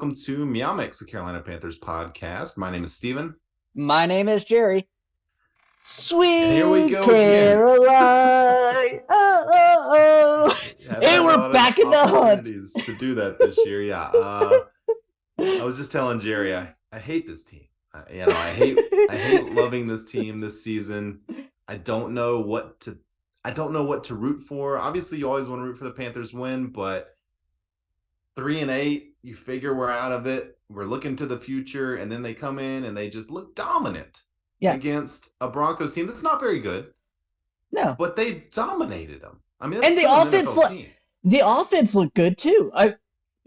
welcome to MeowMix, the Carolina Panthers podcast. My name is Steven. My name is Jerry. And here we Sweet go again. Caroline. Oh. Haven't And had a we're lot of back in the hunt. opportunities to do that this year. Yeah. I was just telling Jerry, I hate this team. I hate loving this team this season. I don't know what to root for. Obviously, you always want to root for the Panthers win, but 3-8, you figure we're out of it. We're looking to the future, and then they come in and they just look dominant against a Broncos team that's not very good. No, but they dominated them. I mean, and the offense looked good too.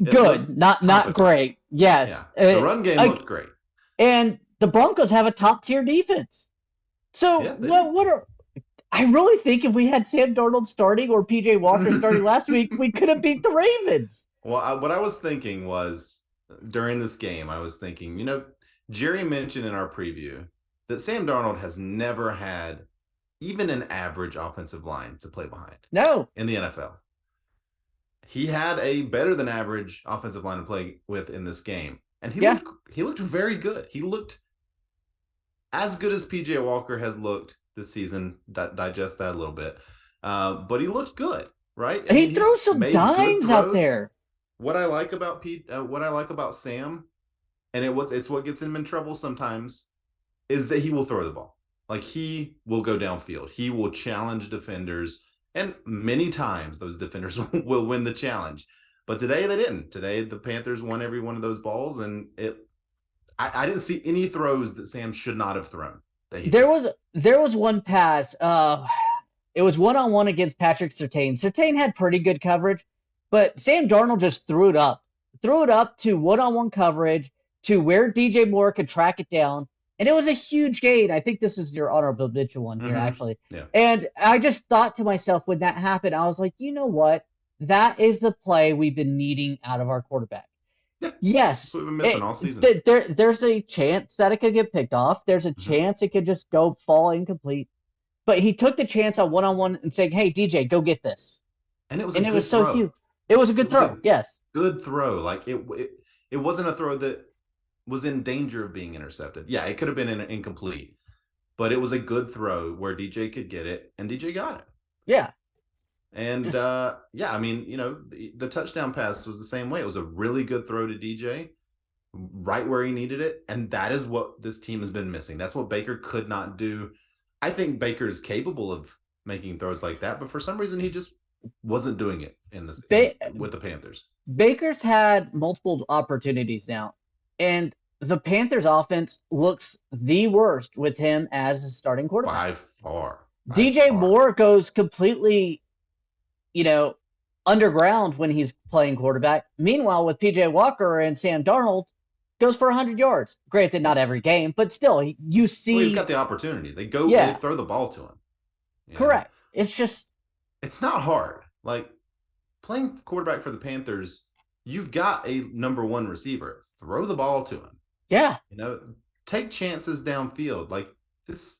Good, not great. Yes, yeah. The run game looked great, and the Broncos have a top tier defense. So I really think if we had Sam Darnold starting or PJ Walker starting last week, we could have beat the Ravens. Well, what I was thinking was during this game, I was thinking, Jerry mentioned in our preview that Sam Darnold has never had even an average offensive line to play behind. No. In the NFL. He had a better than average offensive line to play with in this game. And he looked very good. He looked as good as PJ Walker has looked this season. Digest that a little bit. But he looked good, right? He throws some dimes out there. What I like about Sam, and it's what gets him in trouble sometimes, is that he will throw the ball. Like, he will go downfield. He will challenge defenders, and many times those defenders will win the challenge. But today they didn't. Today the Panthers won every one of those balls, and I didn't see any throws that Sam should not have thrown. There was one pass. It was one-on-one against Patrick Surtain. Surtain had pretty good coverage, but Sam Darnold just threw it up to one-on-one coverage to where DJ Moore could track it down. And it was a huge gain. I think this is your honorable mention one here, actually. Yeah. And I just thought to myself when that happened, I was like, you know what? That is the play we've been needing out of our quarterback. Yeah. Yes. That's what we've been missing all season. There's a chance that it could get picked off. There's a chance it could just go fall incomplete. But he took the chance on one-on-one and saying, hey, DJ, go get this. And it was so huge. It was a good throw, yes. Good throw. Like, it wasn't a throw that was in danger of being intercepted. Yeah, it could have been incomplete, but it was a good throw where DJ could get it, and DJ got it. Yeah. And the touchdown pass was the same way. It was a really good throw to DJ, right where he needed it, and that is what this team has been missing. That's what Baker could not do. I think Baker is capable of making throws like that, but for some reason he just wasn't doing it with the Panthers. Baker's had multiple opportunities now. And the Panthers offense looks the worst with him as a starting quarterback. By far. DJ Moore goes completely, underground when he's playing quarterback. Meanwhile, with PJ Walker and Sam Darnold, goes for 100 yards. Granted, not every game, but still, you see. Well, he's got the opportunity. They throw the ball to him. Correct. It's not hard. Like, playing quarterback for the Panthers, you've got a number one receiver. Throw the ball to him. Yeah. Take chances downfield like this.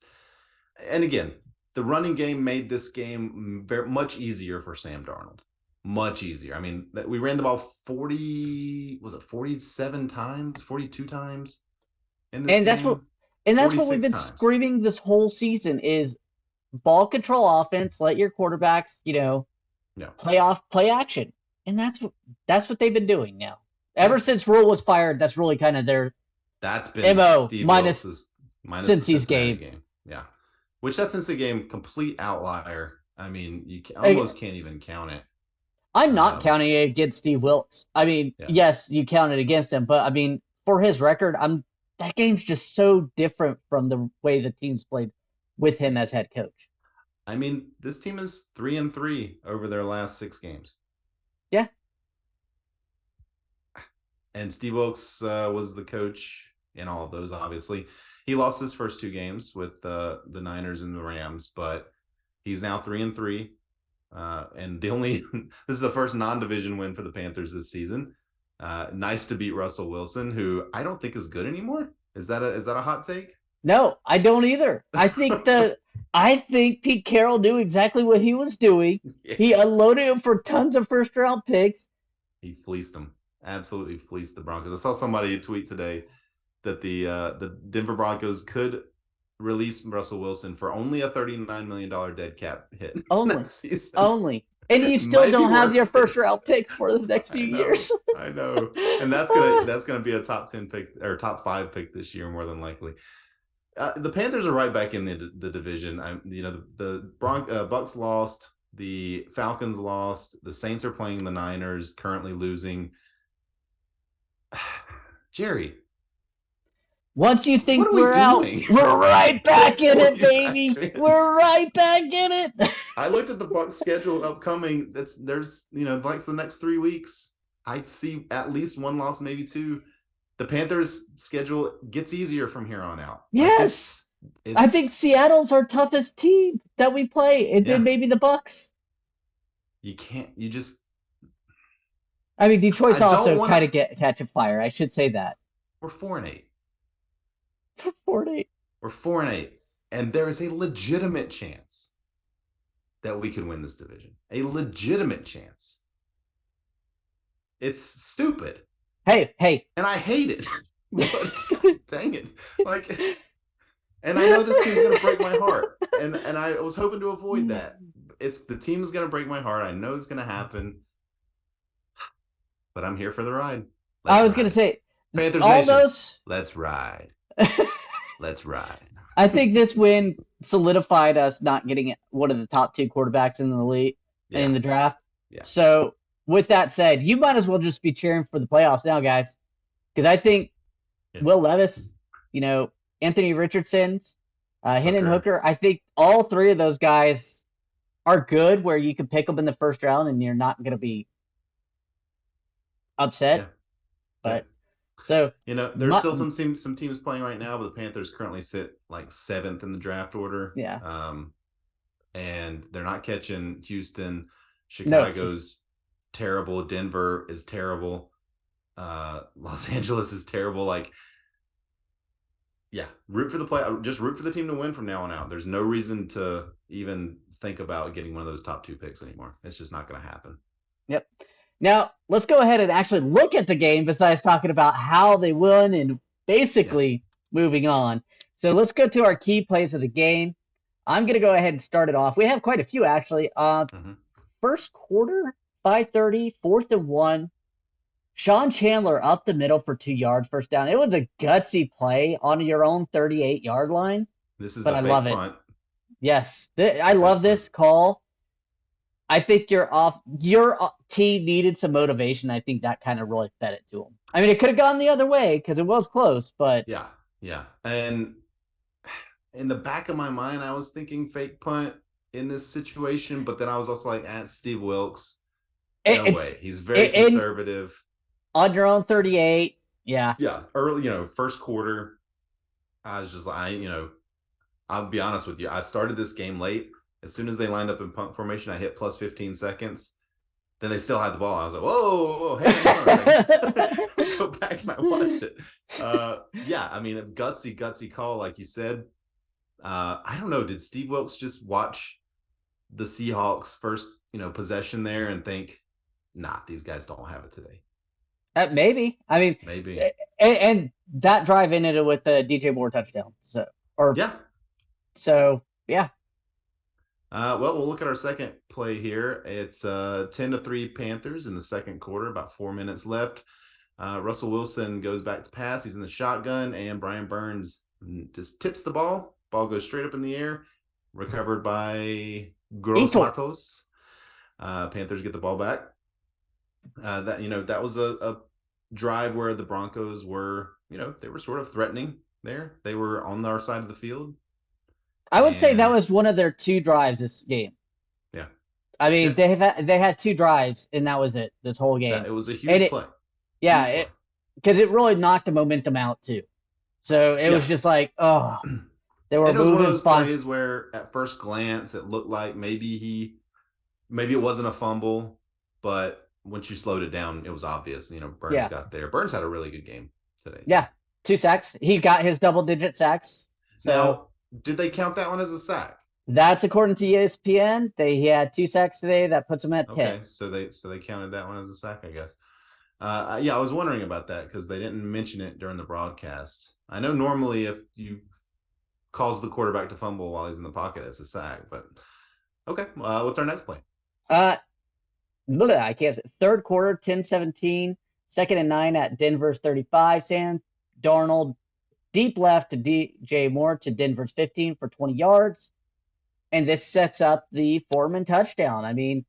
And again, the running game made this game much easier for Sam Darnold. Much easier. I mean, we ran the ball 47 times, 42 times in this game? That's what we've been screaming this whole season is ball control offense, let your quarterbacks, play action. And that's what they've been doing now. Ever since Rule was fired, that's really kind of their MO Steve minus Cincy's game. Yeah. Which that Cincy game, complete outlier. I mean, you almost can't even count it. I'm not counting it against Steve Wilkes. I mean, yes, you count it against him, but I mean, for his record, that game's just so different from the way the team's played with him as head coach. I mean, this team is 3-3 over their last 6 games. Yeah. And Steve Wilkes was the coach in all of those, obviously. He lost his first 2 games with the Niners and the Rams, but he's now 3-3. And this is the first non-division win for the Panthers this season. Nice to beat Russell Wilson, who I don't think is good anymore. Is that a hot take? No, I don't either. I think Pete Carroll knew exactly what he was doing. Yeah. He unloaded him for tons of first-round picks. He fleeced him. absolutely fleeced the Broncos. I saw somebody tweet today that the Denver Broncos could release Russell Wilson for only a $39 million dead cap hit Only, next season. only, and you still Might be don't have your worth first it. round picks for the next few years. I know, and that's gonna be a top 10 pick or top 5 pick this year more than likely. The Panthers are right back in the division. The Bucks lost, the Falcons lost, the Saints are playing the Niners, currently losing. Jerry, Once you what think are we we're out, doing? we're right back in it, Fully baby. back in. We're right back in it. I looked at the Bucks schedule upcoming. There's like the next 3 weeks. I see at least one loss, maybe two. The Panthers' schedule gets easier from here on out. Yes. I think Seattle's our toughest team that we play, and then maybe the Bucks. You can't. You just. I mean, Detroit's also kind of catching fire. I should say that. We're 4-8. 4-8. We're 4-8, and there is a legitimate chance that we can win this division. A legitimate chance. It's stupid. Hey. And I hate it. Dang it. And I know this team's gonna break my heart. And I was hoping to avoid that. The team is gonna break my heart. I know it's gonna happen. But I'm here for the ride. I was gonna say Panthers all Nation, those. Let's ride. Let's ride. I think this win solidified us not getting one of the top 2 quarterbacks in the league in the draft. Yeah. So with that said, you might as well just be cheering for the playoffs now, guys, because I think Will Levis, Anthony Richardson, Hendon Hooker, I think all 3 of those guys are good where you can pick them in the first round and you're not going to be upset. Yeah. But so there's still some teams playing right now, but the Panthers currently sit like 7th in the draft order. Yeah. And they're not catching Houston. Chicago's terrible. Denver is terrible. Los Angeles is terrible. Root for the play. Just root for the team to win from now on out. There's no reason to even think about getting one of those top 2 picks anymore. It's just not going to happen. Yep. Now, let's go ahead and actually look at the game besides talking about how they won and basically moving on. So let's go to our key plays of the game. I'm going to go ahead and start it off. We have quite a few, actually. First quarter, 5:30, 4th and 1. Sean Chandler up the middle for 2 yards, first down. It was a gutsy play on your own 38-yard line. This is but the I fake love punt. It. Yes, I love this call. I think your team needed some motivation. I think that kind of really fed it to them. I mean, it could have gone the other way because it was close, but yeah. And in the back of my mind, I was thinking fake punt in this situation, but then I was also like, Steve Wilkes. No way. He's very conservative. On your own 38, yeah. Yeah, early, first quarter, I was just like, I'll be honest with you. I started this game late. As soon as they lined up in punt formation, I hit plus 15 seconds. Then they still had the ball. I was like, whoa, hey, go back and I watched it. I mean, a gutsy call, like you said. I don't know. Did Steve Wilkes just watch the Seahawks' first, possession there and think, nah, these guys don't have it today? Maybe. I mean, maybe. And that drive ended it with a DJ Moore touchdown. Well, we'll look at our second play here. It's 10-3 Panthers in the second quarter, about 4 minutes left. Russell Wilson goes back to pass. He's in the shotgun, and Brian Burns just tips the ball. Ball goes straight up in the air, recovered by Gross Matos. Panthers get the ball back. That was a drive where the Broncos were, they were sort of threatening there. They were on our side of the field. I would say that was one of their 2 drives this game. Yeah. I mean, they had 2 drives, and that was it this whole game. It was a huge play. Yeah, because it really knocked the momentum out, too. So it was just like, they were moving. It was one of those plays where at first glance it looked like maybe it wasn't a fumble, but once you slowed it down, it was obvious. Burns got there. Burns had a really good game today. Yeah, 2 sacks. He got his double-digit sacks. So. Now, did they count that one as a sack? That's according to ESPN. He had 2 sacks today. That puts him at 10. Okay, so they counted that one as a sack, I guess. Yeah, I was wondering about that because they didn't mention it during the broadcast. I know normally if you cause the quarterback to fumble while he's in the pocket, it's a sack. But okay, what's our next play? Uh, I can't. Third quarter, 10-17. Second and 9 at Denver's 35. Sam Darnold deep left to DJ Moore to Denver's 15 for 20 yards. And this sets up the Foreman touchdown. I mean,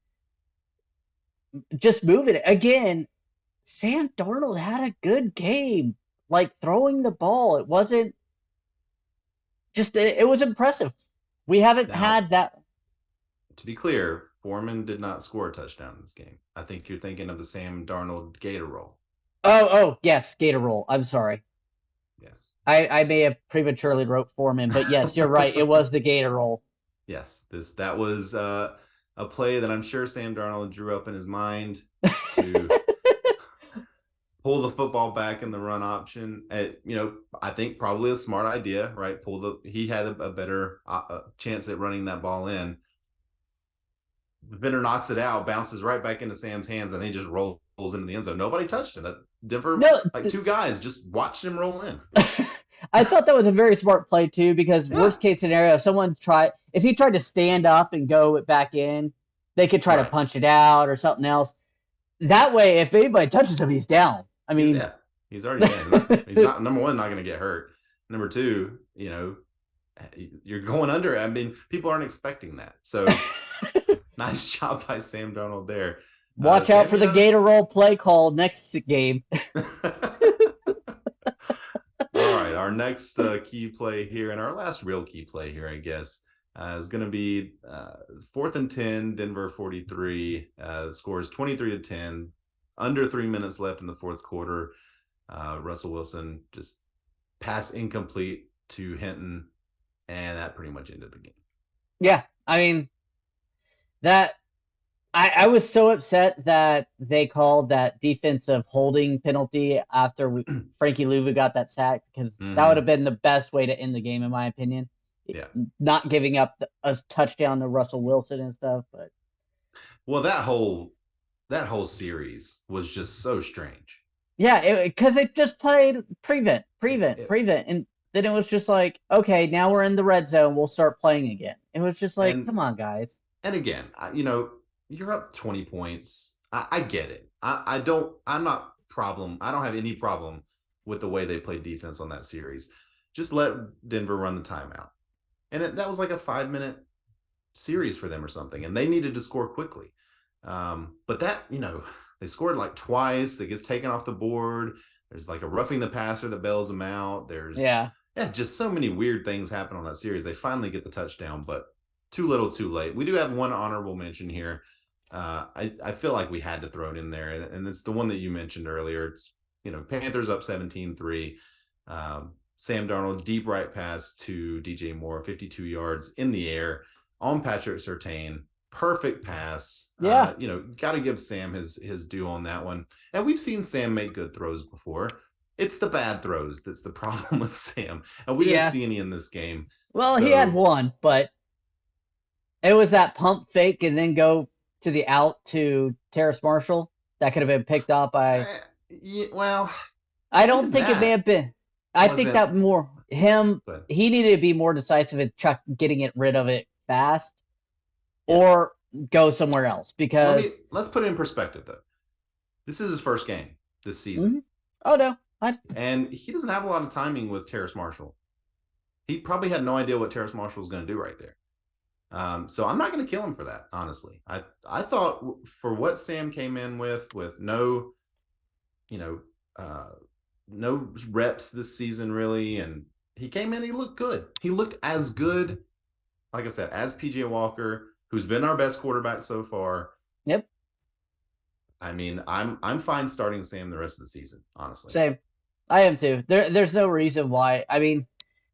just moving it. Again, Sam Darnold had a good game. Like throwing the ball. It wasn't just, it was impressive. We haven't Now, had that. to be clear, Foreman did not score a touchdown in this game. I think you're thinking of the Sam Darnold Gator roll. Yes, Gator roll. I'm sorry. Yes. I may have prematurely wrote Foreman, but yes, you're right. It was the Gator roll. Yes, that was a play that I'm sure Sam Darnold drew up in his mind to pull the football back in the run option. I think probably a smart idea, right? He had a better chance at running that ball in. Benner knocks it out, bounces right back into Sam's hands, and he just rolls into the end zone. Nobody touched him. That Denver, No, two guys just watched him roll in. I thought that was a very smart play too, because worst case scenario, if he tried to stand up and go back in, they could try to punch it out or something else. That way, if anybody touches him, he's down. I mean, he's already in. He's not number one, not going to get hurt. Number two, you're going under. I mean, people aren't expecting that. So nice job by Sam Darnold there. Watch out for the Gator roll play call next game. All right, our next key play here, and our last real key play here, I guess, is going to be 4th and 10, Denver 43. Scores 23-10. Under 3 minutes left in the fourth quarter. Russell Wilson just pass incomplete to Hinton, and that pretty much ended the game. Yeah, I mean, I was so upset that they called that defensive holding penalty after Frankie Louvu got that sack, because that would have been the best way to end the game, in my opinion. Yeah. Not giving up a touchdown to Russell Wilson and stuff, but. Well, that whole series was just so strange. Yeah, because they just played prevent, and then it was just like, okay, now we're in the red zone, we'll start playing again. It was just like, come on, guys. And again, you're up 20 points. I get it. I don't have any problem with the way they played defense on that series. Just let Denver run the timeout. And that was like a 5-minute series for them or something, and they needed to score quickly. But that, they scored like twice. That gets taken off the board. There's like a roughing the passer that bails them out. There's just so many weird things happen on that series. They finally get the touchdown, but too little, too late. We do have one honorable mention here. I feel like we had to throw it in there, and it's the one that you mentioned earlier. It's Panthers up 17-3. Sam Darnold deep right pass to DJ Moore, 52 yards in the air on Patrick Surtain. Perfect pass. Yeah. Got to give Sam his due on that one. And we've seen Sam make good throws before. It's the bad throws that's the problem with Sam. And we didn't see any in this game. Well, he had one, but it was that pump fake and then go to the out to Terrace Marshall. That could have been picked up by. I don't think it may have been. I think that more him. He needed to be more decisive in getting it rid of it fast. Or go somewhere else, because let's put it in perspective though. This is his first game this season. Mm-hmm. Oh no, and he doesn't have a lot of timing with Terrace Marshall. He probably had no idea what Terrace Marshall was going to do right there. So I'm not going to kill him for that, honestly. I thought for what Sam came in with no, no reps this season really, and he came in. He looked good. He looked as good, like I said, as PJ Walker, who's been our best quarterback so far. Yep. I mean, I'm fine starting Sam the rest of the season, honestly. Same. I am too. There's no reason why. I mean,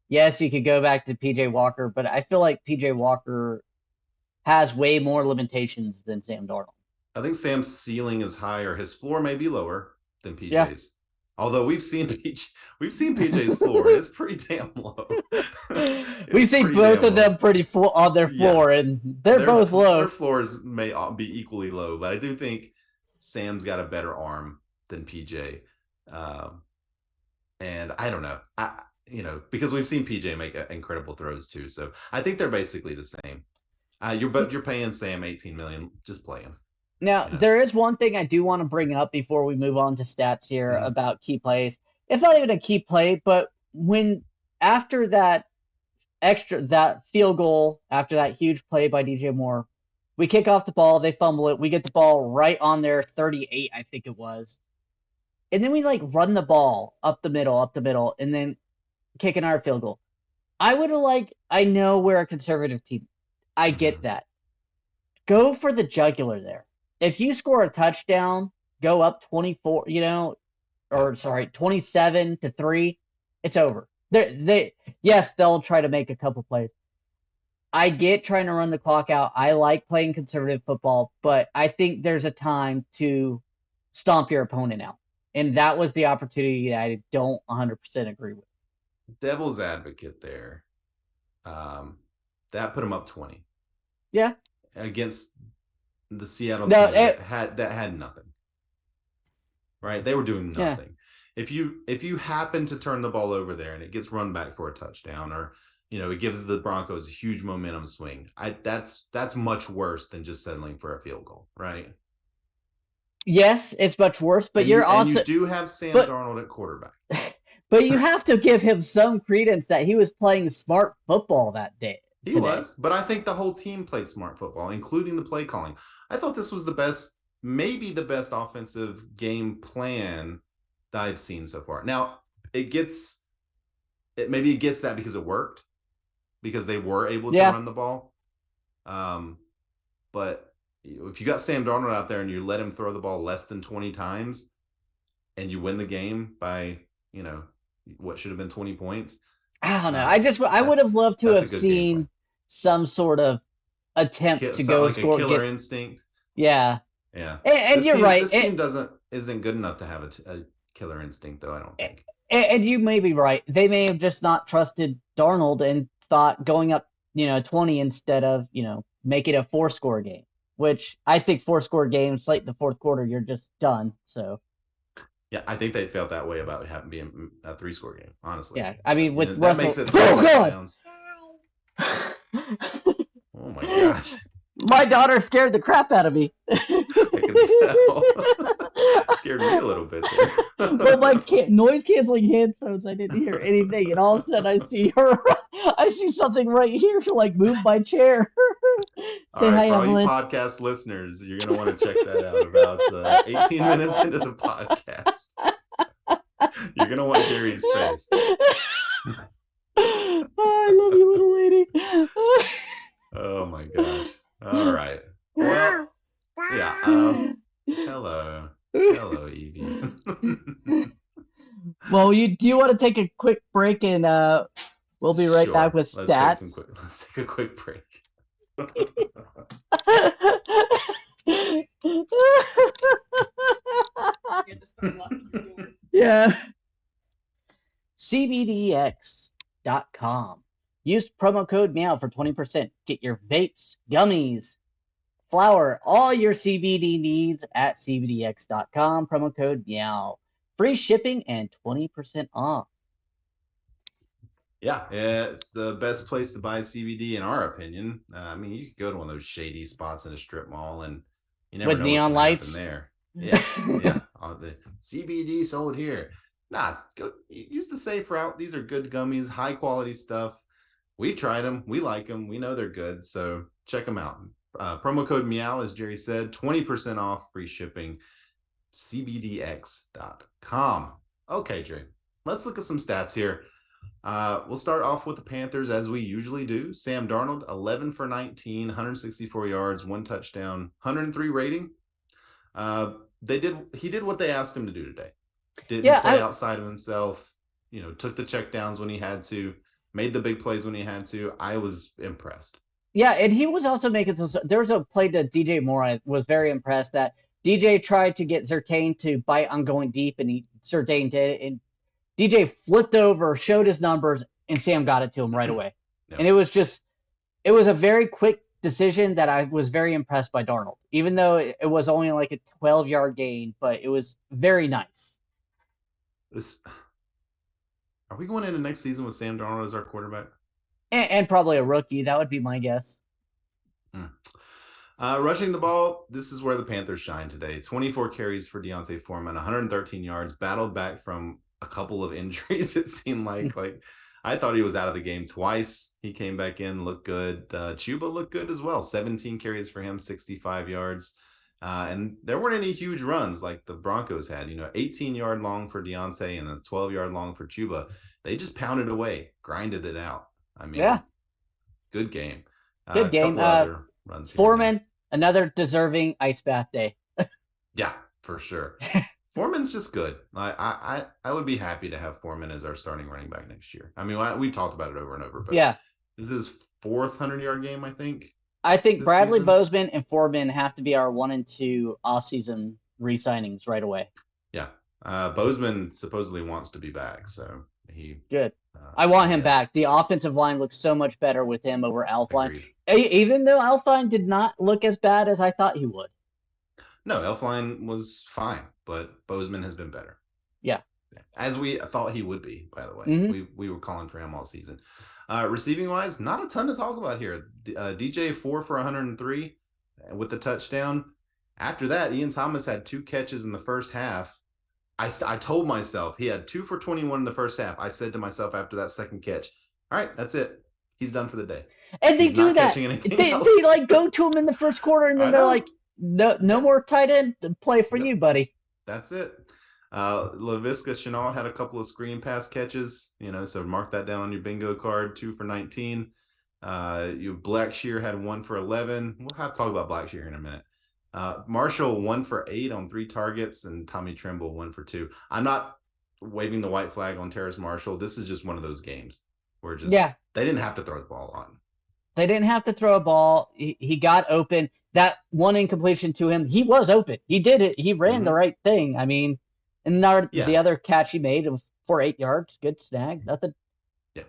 yes, you could go back to PJ Walker, but I feel like PJ Walker has way more limitations than Sam Darnold. I think Sam's ceiling is higher. His floor may be lower than PJ's. Yeah. Although we've seen PJ's floor, it's pretty damn low. We've seen both of them pretty on their floor, and they're both low. Their floors may be equally low, but I do think Sam's got a better arm than PJ. And I don't know. Because we've seen PJ make incredible throws too. So I think they're basically the same. You're paying Sam 18 million. Just play him. Now, You know. there is one thing I do want to bring up before we move on to stats here Mhm. about key plays. It's not even a key play, but when after that field goal, after that huge play by DJ Moore, we kick off the ball, they fumble it, we get the ball right on their 38, I think it was. And then we like run the ball up the middle, and then kick another field goal. I know we're a conservative team. I get that. Go for the jugular there. If you score a touchdown, go up 24, 27-3, it's over. Yes, they'll try to make a couple plays. I get trying to run the clock out. I like playing conservative football, but I think there's a time to stomp your opponent out. And that was the opportunity that I don't 100% agree with. Devil's advocate there. That put them up 20. Yeah. Against the Seattle team that had nothing. Right? They were doing nothing. Yeah. If you happen to turn the ball over there and it gets run back for a touchdown, or it gives the Broncos a huge momentum swing, that's much worse than just settling for a field goal, right? Yes, it's much worse, but you do have Sam Darnold at quarterback. But you have to give him some credence that he was playing smart football that day. He was, but I think the whole team played smart football, including the play calling. I thought this was maybe the best offensive game plan that I've seen so far. Now, maybe it gets that because it worked, because they were able to run the ball. But if you got Sam Darnold out there and you let him throw the ball less than 20 times and you win the game by, what should have been 20 points. I don't know. I would have loved to have seen some sort of attempt to go score. A killer instinct. Yeah. Yeah. And you're right. This team isn't good enough to have a killer instinct, though, I don't think. And you may be right. They may have just not trusted Darnold and thought going up, 20 instead of, make it a 4-score game, which I think 4-score games, like the fourth quarter, you're just done. So. Yeah, I think they felt that way about having being a 3-score game, honestly. Yeah, I mean, with that Russell. Makes it oh, oh, my gosh. My daughter scared the crap out of me. I can tell. Scared me a little bit there. Well, my noise-canceling headphones, I didn't hear anything, and all of a sudden I see something right here, like move my chair. Say hi, for Evelyn. All you podcast listeners, you're going to want to check that out about 18 minutes into the podcast. You're going to want Jerry's face. Oh, I love you, little lady. Oh, my gosh. All right. Well, yeah. Hello. Hello, Evie. Well, do you want to take a quick break, and we'll be right back with stats? Let's take a quick break. Yeah. CBDX.com. Use promo code Meow for 20%. Get your vapes, gummies, flour, all your CBD needs at CBDX.com. Promo code Meow. Free shipping and 20% off. Yeah, it's the best place to buy CBD in our opinion. I mean, you could go to one of those shady spots in a strip mall and you never know neon lights there. Yeah, yeah. The CBD sold here. Nah, go use the safe route. These are good gummies, high quality stuff. We tried them. We like them. We know they're good. So check them out. Promo code Meow, as Jerry said, 20% off, free shipping, cbdx.com. Okay, Jerry, let's look at some stats here. We'll start off with the Panthers as we usually do. Sam Darnold, 11 for 19, 164 yards, 1 touchdown, 103 rating. He did what they asked him to do today. Didn't play outside of himself. Took the checkdowns when he had to. Made the big plays when he had to. I was impressed. Yeah, and he was also making some. There was a play to DJ Moore. I was very impressed that DJ tried to get Surtain to bite on going deep, and Surtain did, and DJ flipped over, showed his numbers, and Sam got it to him right away. Yep. And it was a very quick decision that I was very impressed by Darnold, even though it was only like a 12-yard gain, but it was very nice. This, are we going into next season with Sam Darnold as our quarterback? And probably a rookie. That would be my guess. Hmm. Rushing the ball, this is where the Panthers shine today. 24 carries for D'Onta Foreman, 113 yards, battled back from a couple of injuries, it seemed like. Like, I thought he was out of the game twice. He came back in, looked good. Chuba looked good as well. 17 carries for him, 65 yards. And there weren't any huge runs like the Broncos had. 18-yard long for D'Onta and a 12-yard long for Chuba. They just pounded away, grinded it out. I Yeah, mean, good game. A good game. couple other runs here and there. Foreman, another deserving ice bath day. Yeah, for sure. Foreman's just good. I would be happy to have Foreman as our starting running back next year. I mean, we talked about it over and over, but Yeah, this is his fourth 100-yard game, I think, I think this Bradley season. Bozeman and Foreman have to be our 1 and 2 offseason re-signings right away. Yeah. Bozeman supposedly wants to be back, so he. Good. I want him yeah, back. The offensive line looks so much better with him over Alfline. agreed. Even though Alfline did not look as bad as I thought he would. No, Elfline was fine, but Bozeman has been better. Yeah. As we thought he would be, by the way. Mm-hmm. We were calling for him all season. Receiving wise, not a ton to talk about here. DJ 4 for 103 with the touchdown. After that, Ian Thomas had 2 catches in the first half. I told myself he had 2 for 21 in the first half. I said to myself after that second catch, all right, that's it. He's done for the day. And they He's do not that. catching anything They else. like go to him in the first quarter, and then I they're know. like, no more tight end play for Yep. you, buddy. That's it. LaVisca Chenault had a couple of screen pass catches, so mark that down on your bingo card. 2 for 19. Blackshear had 1 for 11. We'll have to talk about Blackshear in a minute. Marshall 1 for 8 on 3 targets, and Tommy Tremble 1 for 2. I'm not waving the white flag on Terrace Marshall. This is just one of those games where they didn't have to throw the ball on. They didn't have to throw a ball. He got open. That one incompletion to him, he was open. He did it. He ran the right thing. I mean, and the other catch he made for 8 yards, good snag. Nothing. Yeah.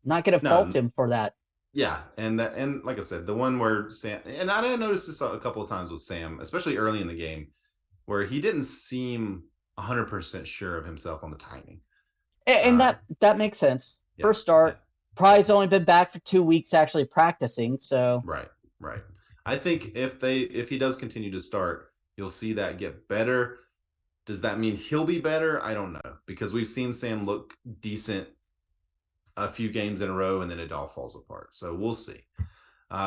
Not going to fault him for that. Yeah, and like I said, the one where Sam, and I noticed this a couple of times with Sam, especially early in the game, where he didn't seem 100% sure of himself on the timing. And that makes sense. Yeah, first start. Yeah. Probably only been back for 2 weeks actually practicing, so. Right. I think if he does continue to start, you'll see that get better. Does that mean he'll be better? I don't know, because we've seen Sam look decent a few games in a row, and then it all falls apart. So we'll see.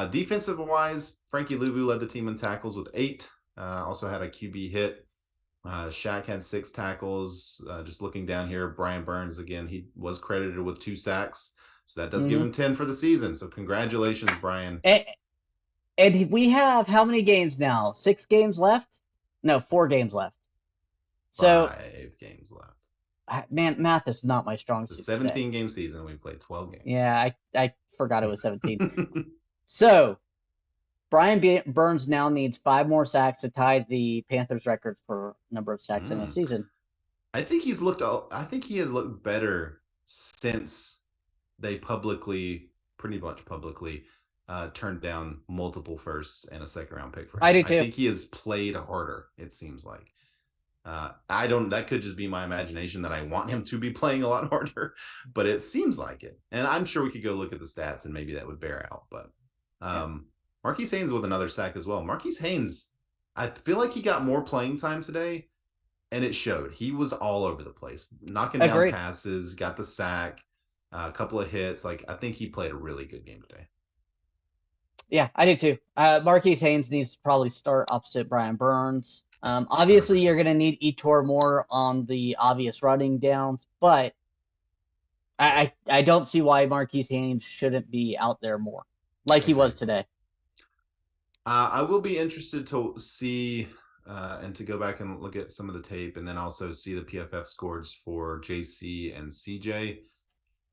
Defensive wise, Frankie Luvu led the team in tackles with 8. Also had a QB hit. Shaq had 6 tackles. Just looking down here, Brian Burns, again, he was credited with 2 sacks. So that does give him 10 for the season. So congratulations, Brian. And we have how many games now? 6 games left? No, 4 games left. So 5 games left. Man, math is not my strong suit. It's a 17-game season. We played 12 games. Yeah, I forgot it was 17. So Brian Burns now needs 5 more sacks to tie the Panthers record for number of sacks in a season. I think he has looked better since they pretty much publicly, turned down multiple firsts and a second-round pick for him. I do too. I think he has played harder, it seems like. That could just be my imagination that I want him to be playing a lot harder, but it seems like it. And I'm sure we could go look at the stats and maybe that would bear out. But Marquise Haynes with another sack as well. Marquise Haynes, I feel like he got more playing time today, and it showed. He was all over the place, knocking down passes, got the sack, a couple of hits. Like, I think he played a really good game today. Yeah, I do too. Marquise Haynes needs to probably start opposite Brian Burns. Obviously, 100%. You're going to need Etor more on the obvious running downs, but I don't see why Marquise Haynes shouldn't be out there more, like he was today. I will be interested to see and to go back and look at some of the tape, and then also see the PFF scores for JC and CJ.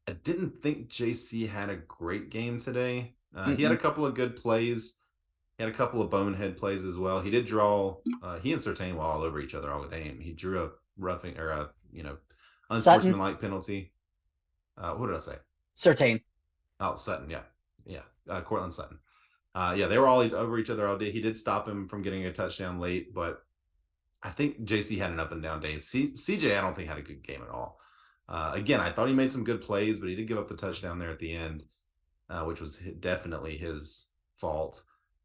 I didn't think JC had a great game today. He had a couple of good plays. He had a couple of bonehead plays as well. He did draw. He and Surtain were all over each other all game. He drew a roughing or a unsportsmanlike penalty. What did I say? Surtain. Oh, Sutton. Yeah. Cortland Sutton. Yeah, they were all over each other all day. He did stop him from getting a touchdown late, but I think JC had an up and down day. CJ, I don't think had a good game at all. Again, I thought he made some good plays, but he did give up the touchdown there at the end, which was definitely his fault.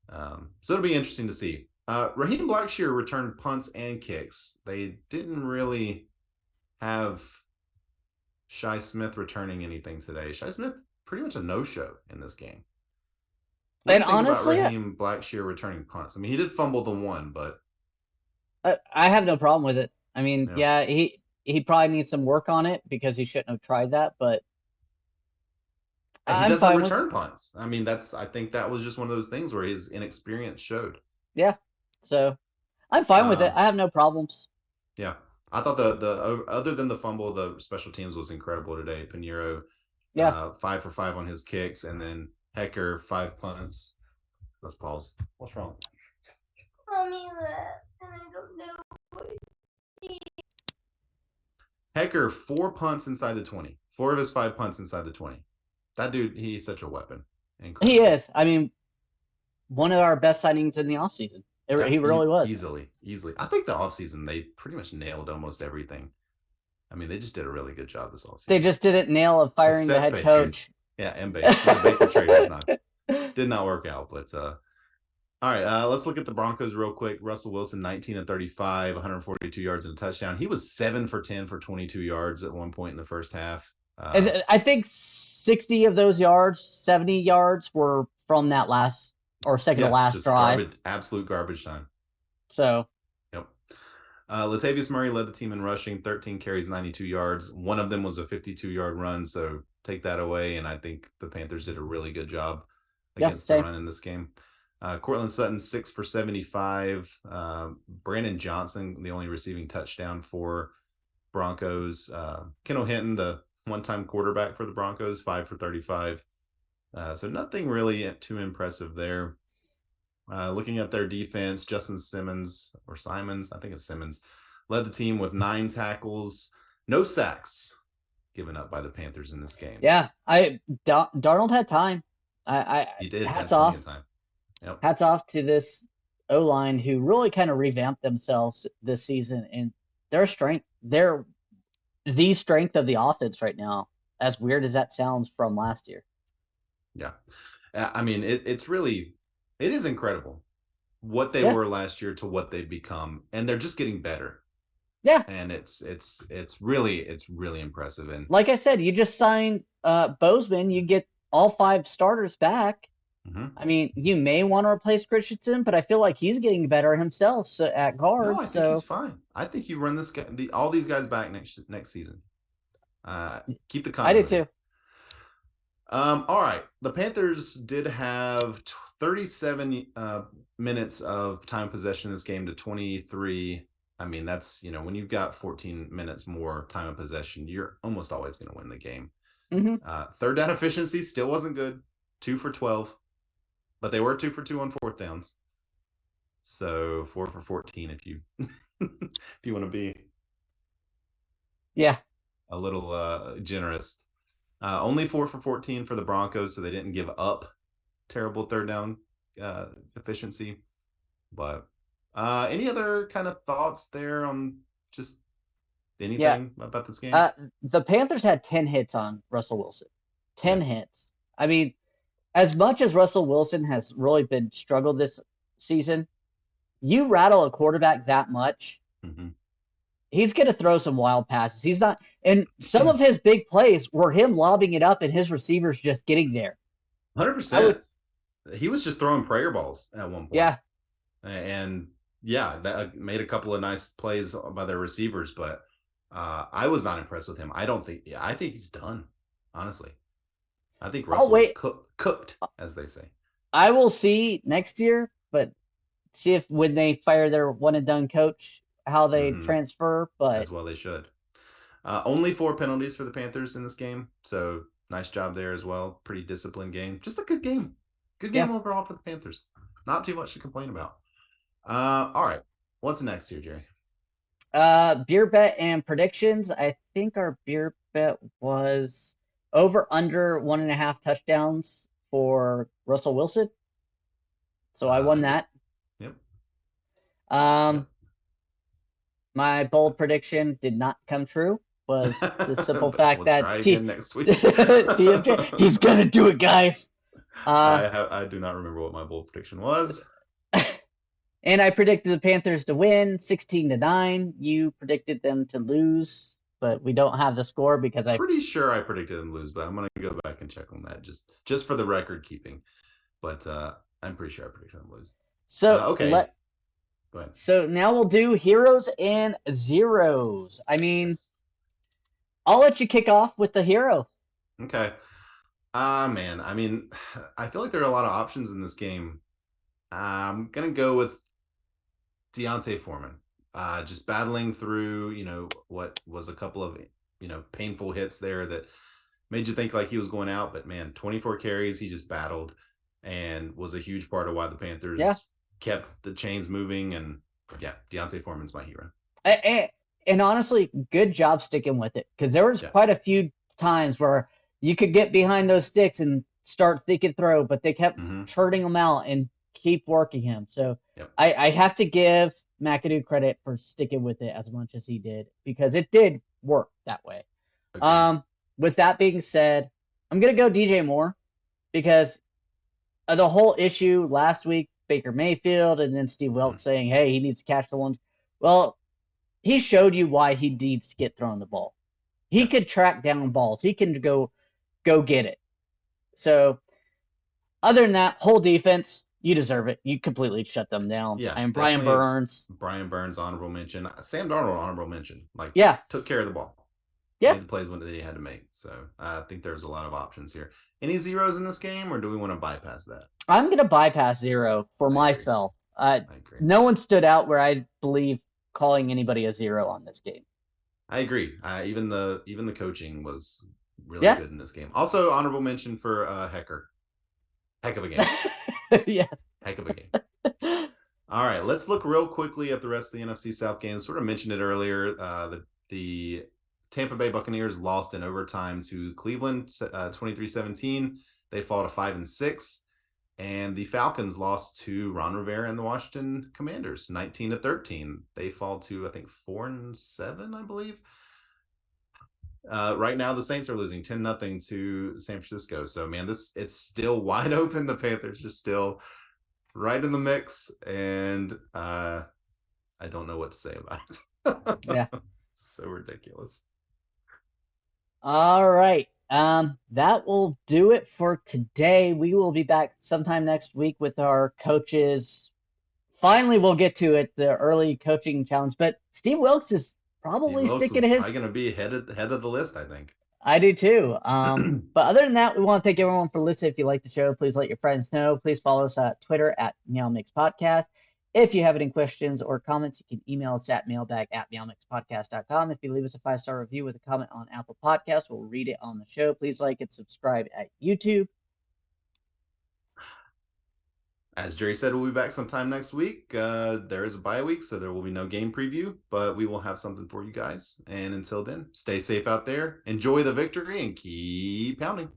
So it'll be interesting to see. Raheem Blackshear returned punts and kicks. They didn't really have Shi Smith returning anything today. Shi Smith pretty much a no-show in this game. What do And you think about honestly, Raheem Blackshear returning punts? I mean, he did fumble the one, but I have no problem with it. I mean, yeah. yeah, he probably needs some work on it because he shouldn't have tried that, but And he I'm doesn't fine with. return punts. I mean, I think that was just one of those things where his inexperience showed. Yeah, so I'm fine with it. Um, I have no problems. yeah, I thought the other than the fumble, the special teams was incredible today. Pinheiro, Yeah. 5 for 5 on his kicks, and then Hecker 5 punts. Let's pause. What's wrong? Mommy, and I don't know what Hecker 4 punts inside the 20. 4 of his 5 punts inside the 20. That dude, he's such a weapon. He Incredible. is. I mean, one of our best signings in the offseason. Yeah, He really was. easily. I think the offseason they pretty much nailed almost everything. I mean, they just did a really good job this They offseason. just didn't nail of firing the Except head Baker. coach. Yeah, and Baker. Yeah, Baker trade was not did not work out. But all right, let's look at the Broncos real quick. Russell Wilson, 19 of 35, 142 yards and a touchdown. He was 7 for 10 for 22 yards at one point in the first half. I think 60 of those yards, 70 yards were from that last or second to last just drive. garbage, absolute garbage time. So, yep. Latavius Murray led the team in rushing, 13 carries, 92 yards. One of them was a 52-yard run, so take that away. And I think the Panthers did a really good job against the run in this game. Cortland Sutton, 6 for 75. Brandon Johnson, the only receiving touchdown for Broncos. Kendall Hinton, the one-time quarterback for the Broncos, 5 for 35. So nothing really too impressive there. Looking at their defense, Justin Simmons, I think it's Simmons, led the team with 9 tackles, no sacks given up by the Panthers in this game. Yeah, Darnold had time. He did. Hats had off. Of time. Yep. Hats off to this O-line who really kind of revamped themselves this season, and their strength. They're the strength of the offense right now. As weird as that sounds from last year. Yeah, I mean it is incredible what they were last year to what they've become, and they're just getting better. Yeah, and it's really impressive. And like I said, you just signed Bozeman, you get all 5 starters back. Mm-hmm. I mean, you may want to replace Christensen, but I feel like he's getting better himself at guard. No, I think he's fine. I think you run this guy, all these guys back next season. Keep the continuity. I do too. All right. The Panthers did have 37 minutes of time possession in this game to 23. I mean, that's, when you've got 14 minutes more time of possession, you're almost always going to win the game. Mm-hmm. Third down efficiency still wasn't good. 2 for 12. But they were 2 for 2 on fourth downs. So 4 for 14 if you if you want to be a little generous. Only 4 for 14 for the Broncos, so they didn't give up terrible third down efficiency. But any other kind of thoughts there on just anything about this game? The Panthers had 10 hits on Russell Wilson. 10 hits. I mean, as much as Russell Wilson has really been struggled this season, you rattle a quarterback that much, he's going to throw some wild passes. He's not, and some of his big plays were him lobbing it up and his receivers just getting there. 100%. He was just throwing prayer balls at one point. Yeah. And that made a couple of nice plays by their receivers, but I was not impressed with him. I think he's done, honestly. I think Russell is cooked, as they say. I will see next year, but see if when they fire their one-and-done coach, how they transfer. But as well they should. Only 4 penalties for the Panthers in this game, so nice job there as well. Pretty disciplined game. Just a good game. Good game overall for the Panthers. Not too much to complain about. All right. What's next here, Jerry? Beer bet and predictions. I think our beer bet was over under 1.5 touchdowns for Russell Wilson. So I won that. Yep. Yep. My bold prediction did not come true. Was the simple fact we'll that try again next week. TMJ, he's gonna do it, guys. I do not remember what my bold prediction was. And I predicted the Panthers to win 16-9. You predicted them to lose, but we don't have the score because I'm pretty sure I predicted them to lose, but I'm gonna go back and check on that just for the record keeping. But I'm pretty sure I predicted them to lose. So okay. Go ahead. So now we'll do heroes and zeros. I mean, yes. I'll let you kick off with the hero. Okay. Man, I mean, I feel like there are a lot of options in this game. I'm gonna go with D'Onta Foreman. Just battling through, what was a couple of, painful hits there that made you think like he was going out, but man, 24 carries, he just battled and was a huge part of why the Panthers kept the chains moving. And yeah, D'Onta Foreman's my hero. And honestly, good job sticking with it, because there was quite a few times where you could get behind those sticks and start thinking throw, but they kept churning them out and keep working him. So I have to give McAdoo credit for sticking with it as much as he did, because it did work that way. Okay. With that being said, I'm going to go DJ Moore, because of the whole issue last week, Baker Mayfield and then Steve Wilkes saying, hey, he needs to catch the ones. Well, he showed you why he needs to get thrown the ball. He could track down balls. He can go get it. So other than that, whole defense, you deserve it. You completely shut them down. Yeah. And Brian Burns, honorable mention. Sam Darnold, honorable mention. Took care of the ball. Yeah. Made the plays when they had to make. So I think there's a lot of options here. Any zeros in this game, or do we want to bypass that? I'm going to bypass zero for myself. I agree. No one stood out where I believe calling anybody a zero on this game. I agree. Even the coaching was really good in this game. Also, honorable mention for Hecker. Heck of a game. Yes. Heck of a game. All right, let's look real quickly at the rest of the NFC South games. Sort of mentioned it earlier. The Tampa Bay Buccaneers lost in overtime to Cleveland, 23-17. They fall to 5-6. And the Falcons lost to Ron Rivera and the Washington Commanders, 19-13. They fall to, I think, 4-7, I believe. Right now, the Saints are losing 10-0 to San Francisco. So, man, it's still wide open. The Panthers are still right in the mix, and I don't know what to say about it. Yeah, so ridiculous. All right. That will do it for today. We will be back sometime next week with our coaches. Finally, we'll get to it, the early coaching challenge. But Steve Wilkes is probably sticking to his. Probably going to be head of the list, I think. I do too. But other than that, we want to thank everyone for listening. If you like the show, please let your friends know. Please follow us at Twitter at MeowMix Podcast. If you have any questions or comments, you can email us at mailbag@meowmixpodcast.com. If you leave us a 5-star review with a comment on Apple Podcasts, we'll read it on the show. Please like and subscribe at YouTube. As Jerry said, we'll be back sometime next week. There is a bye week, so there will be no game preview, but we will have something for you guys. And until then, stay safe out there, enjoy the victory, and keep pounding.